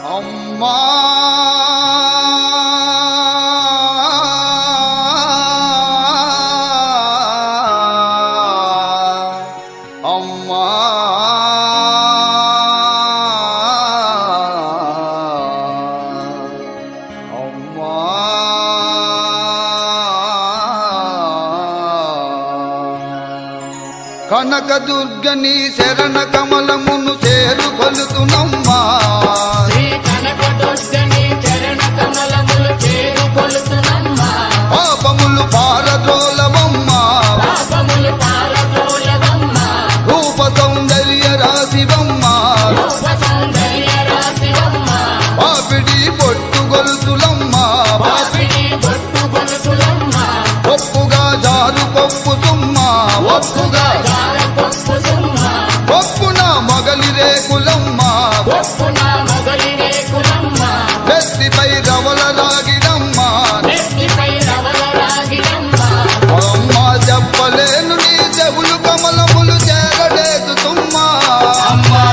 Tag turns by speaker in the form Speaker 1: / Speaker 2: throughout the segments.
Speaker 1: అమ్మా అమ్మా అమ్మా కనకదుర్గని శరణ కమలమును చేరుకొలుతునమ్మా పాపములు పారద్రోలవమ్మా రూప సౌందర్య రాశివమ్మా పాపిడి పొట్టు గొలుసులమ్మా ఒప్పుగా జారు పప్పు తుమ్మా ఒప్పుగా ఒప్పున మొగలి రేకులమ్మా నెత్తిపై రవల రాగిడమ్మా అమ్మా చెప్పలేను నీ చెవులు కమలములు చేరలేదు తుమ్మా అమ్మా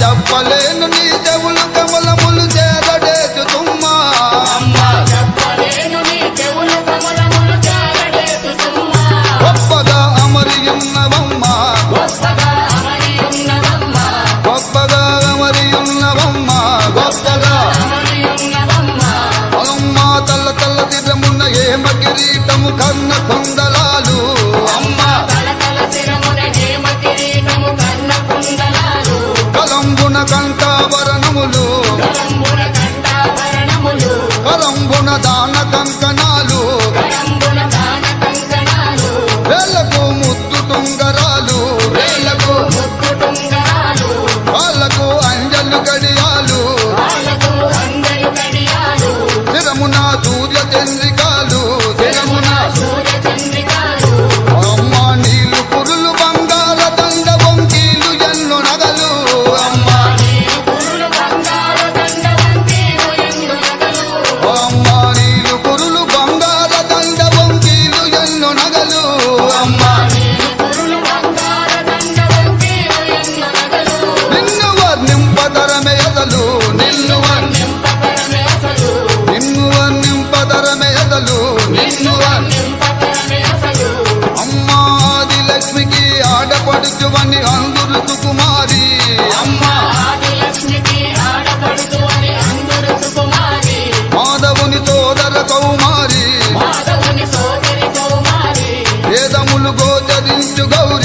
Speaker 1: చెప్పలేను నీ చెవులు కమలములు చేరలేదు తుమ్మా గొప్పగా అమరియున్నవమ్మా గొప్పగా అమరియున్నవమ్మా గొప్పగా అమ్మా తల్ల తల్ల దిరమున్న ఏమ కిరీటము కన్న కుండలాలు అమ్మా కలంబున కంఠాభరణములు కలంబున దాన కంకణాలు వేలకు ముద్దు టుంగరాలు వాళ్ళకు అంజలు గడియాలు స్థిరమున సూర్య చంద్రికాలు అమ్మా నీళ్ళు పురులు బంగాళ దండ వంకీలు ఎన్నో నగలు అమ్మా నీళ్ళు పురులు బంగాళ దండ వంకీలు ఎన్నో నగలు అమ్మా నిన్ను వర్ణింపదరమే ఎదలు నిన్ను వర్ణింపదరమే ఎదలు అమ్మా ఆది లక్ష్మికి ఆడపడుచువని అందురు సుకుమారి అమ్మా మాధవుని సోదర కౌమారి వేదములు గోచరించు గౌరి